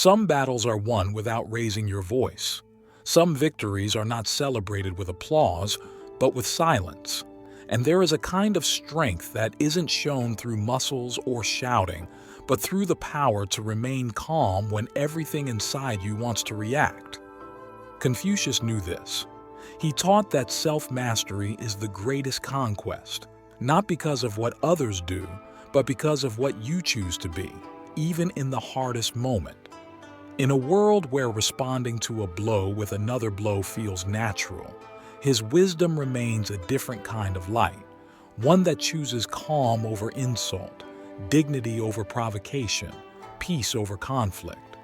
Some battles are won without raising your voice. Some victories are not celebrated with applause, but with silence. And there is a kind of strength that isn't shown through muscles or shouting, but through the power to remain calm when everything inside you wants to react. Confucius knew this. He taught that self-mastery is the greatest conquest, not because of what others do, but because of what you choose to be, even in the hardest moment. In a world where responding to a blow with another blow feels natural, his wisdom remains a different kind of light, one that chooses calm over insult, dignity over provocation, peace over conflict.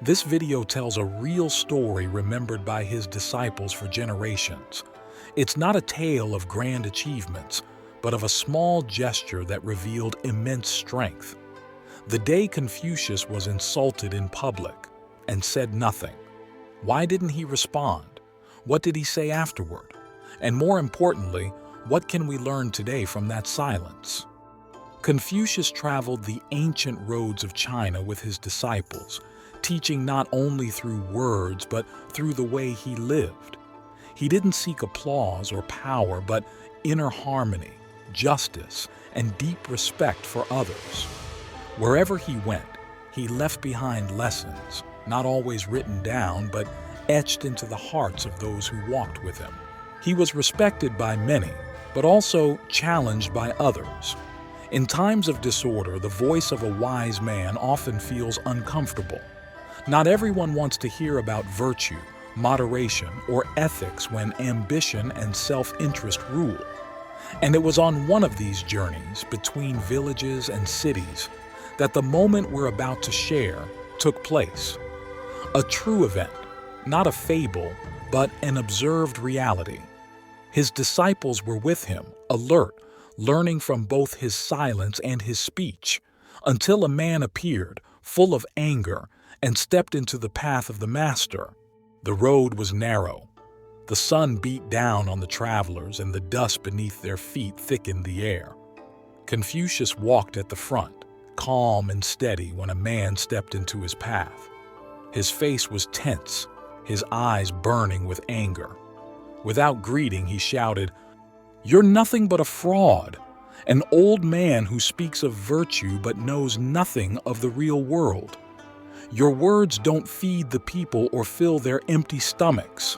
This video tells a real story remembered by his disciples for generations. It's not a tale of grand achievements, but of a small gesture that revealed immense strength. The day Confucius was insulted in public and said nothing. Why didn't he respond? What did he say afterward? And more importantly, what can we learn today from that silence? Confucius traveled the ancient roads of China with his disciples, teaching not only through words but through the way he lived. He didn't seek applause or power, but inner harmony, justice, and deep respect for others. Wherever he went, he left behind lessons, not always written down, but etched into the hearts of those who walked with him. He was respected by many, but also challenged by others. In times of disorder, the voice of a wise man often feels uncomfortable. Not everyone wants to hear about virtue, moderation, or ethics when ambition and self-interest rule. And it was on one of these journeys between villages and cities that the moment we're about to share took place. A true event, not a fable, but an observed reality. His disciples were with him, alert, learning from both his silence and his speech, until a man appeared, full of anger, and stepped into the path of the master. The road was narrow. The sun beat down on the travelers, and the dust beneath their feet thickened the air. Confucius walked at the front, calm and steady when a man stepped into his path. His face was tense, his eyes burning with anger. Without greeting, he shouted, "You're nothing but a fraud, an old man who speaks of virtue but knows nothing of the real world. Your words don't feed the people or fill their empty stomachs."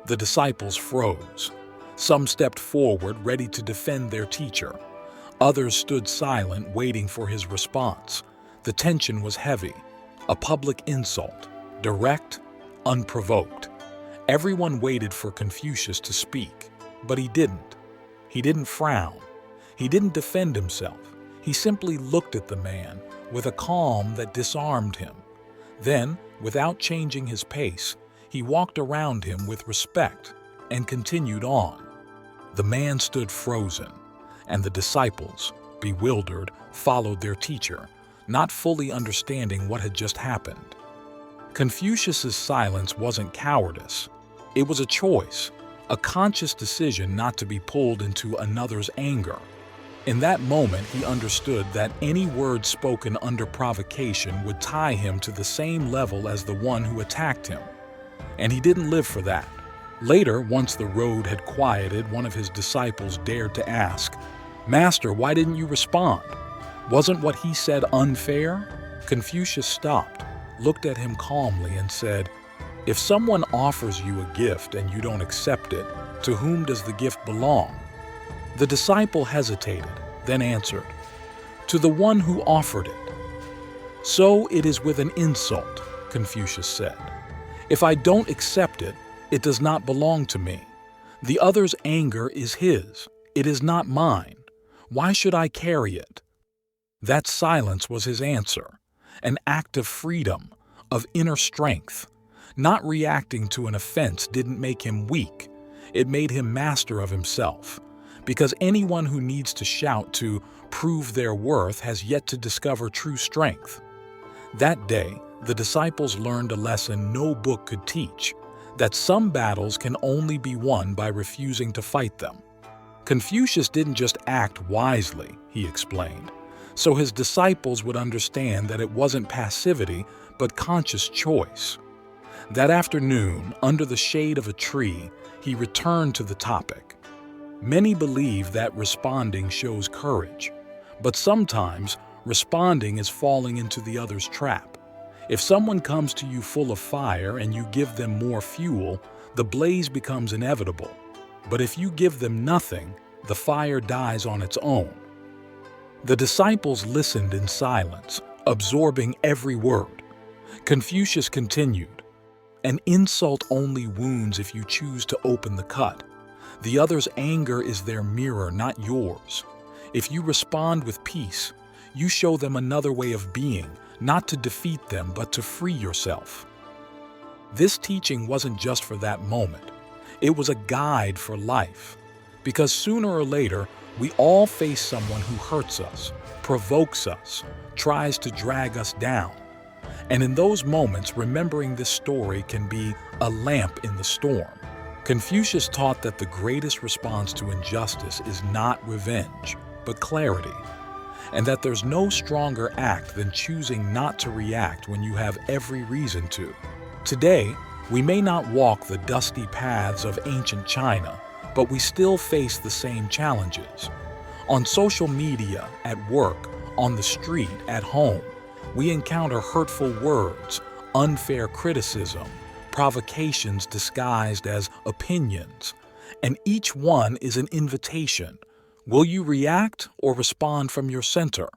The disciples froze. Some stepped forward, ready to defend their teacher. Others stood silent, waiting for his response. The tension was heavy. A public insult, direct, unprovoked. Everyone waited for Confucius to speak, but he didn't. He didn't frown. He didn't defend himself. He simply looked at the man with a calm that disarmed him. Then, without changing his pace, he walked around him with respect and continued on. The man stood frozen, and the disciples, bewildered, followed their teacher, not fully understanding what had just happened. Confucius's silence wasn't cowardice. It was a choice, a conscious decision not to be pulled into another's anger. In that moment, he understood that any word spoken under provocation would tie him to the same level as the one who attacked him. And he didn't live for that. Later, once the road had quieted, one of his disciples dared to ask, "Master, why didn't you respond? Wasn't what he said unfair?" Confucius stopped, looked at him calmly, and said, "If someone offers you a gift and you don't accept it, to whom does the gift belong?" The disciple hesitated, then answered, "To the one who offered it." "So it is with an insult," Confucius said. "If I don't accept it, it does not belong to me. The other's anger is his. It is not mine. Why should I carry it?" That silence was his answer, an act of freedom, of inner strength. Not reacting to an offense didn't make him weak. It made him master of himself. Because anyone who needs to shout to prove their worth has yet to discover true strength. That day, the disciples learned a lesson no book could teach, that some battles can only be won by refusing to fight them. Confucius didn't just act wisely, he explained. so his disciples would understand that it wasn't passivity, but conscious choice. That afternoon, under the shade of a tree, he returned to the topic. Many believe that responding shows courage, but sometimes responding is falling into the other's trap. If someone comes to you full of fire and you give them more fuel, the blaze becomes inevitable. But if you give them nothing, the fire dies on its own. The disciples listened in silence, absorbing every word. Confucius continued, "An insult only wounds if you choose to open the cut. The other's anger is their mirror, not yours. If you respond with peace, you show them another way of being, not to defeat them, but to free yourself." This teaching wasn't just for that moment. It was a guide for life. Because sooner or later, we all face someone who hurts us, provokes us, tries to drag us down. And in those moments, remembering this story can be a lamp in the storm. Confucius taught that the greatest response to injustice is not revenge, but clarity. And that there's no stronger act than choosing not to react when you have every reason to. Today, we may not walk the dusty paths of ancient China, but we still face the same challenges. On social media, at work, on the street, at home, we encounter hurtful words, unfair criticism, provocations disguised as opinions, and each one is an invitation. Will you react or respond from your center?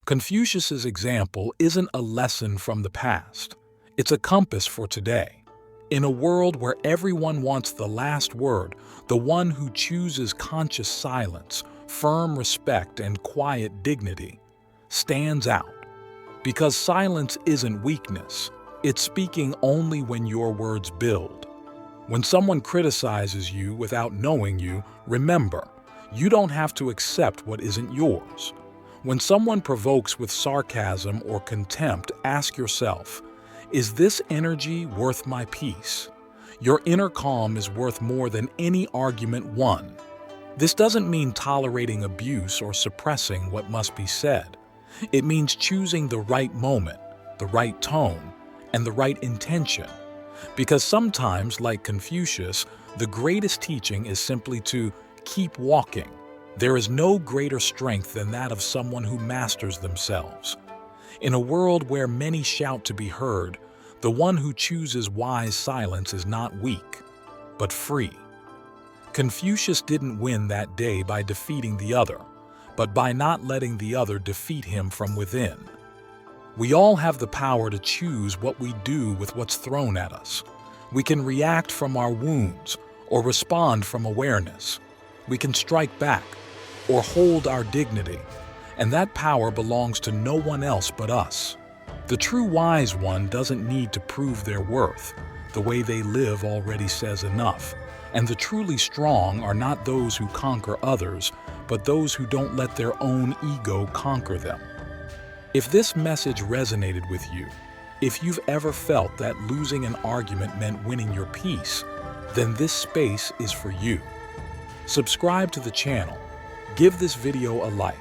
Confucius's example isn't a lesson from the past. It's a compass for today. In a world where everyone wants the last word, the one who chooses conscious silence, firm respect, and quiet dignity stands out. Because silence isn't weakness, it's speaking only when your words build. When someone criticizes you without knowing you, remember, you don't have to accept what isn't yours. When someone provokes with sarcasm or contempt, ask yourself, is this energy worth my peace? Your inner calm is worth more than any argument won. This doesn't mean tolerating abuse or suppressing what must be said. It means choosing the right moment, the right tone, and the right intention. Because sometimes, like Confucius, the greatest teaching is simply to keep walking. There is no greater strength than that of someone who masters themselves. In a world where many shout to be heard, the one who chooses wise silence is not weak, but free. Confucius didn't win that day by defeating the other, but by not letting the other defeat him from within. We all have the power to choose what we do with what's thrown at us. We can react from our wounds or respond from awareness. We can strike back or hold our dignity. And that power belongs to no one else but us. The true wise one doesn't need to prove their worth. The way they live already says enough. And the truly strong are not those who conquer others, but those who don't let their own ego conquer them. If this message resonated with you, if you've ever felt that losing an argument meant winning your peace, then this space is for you. Subscribe to the channel, give this video a like,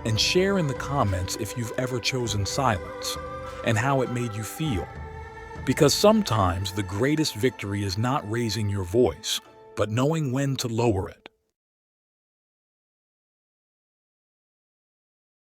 and share in the comments if you've ever chosen silence and how it made you feel. Because sometimes the greatest victory is not raising your voice, but knowing when to lower it.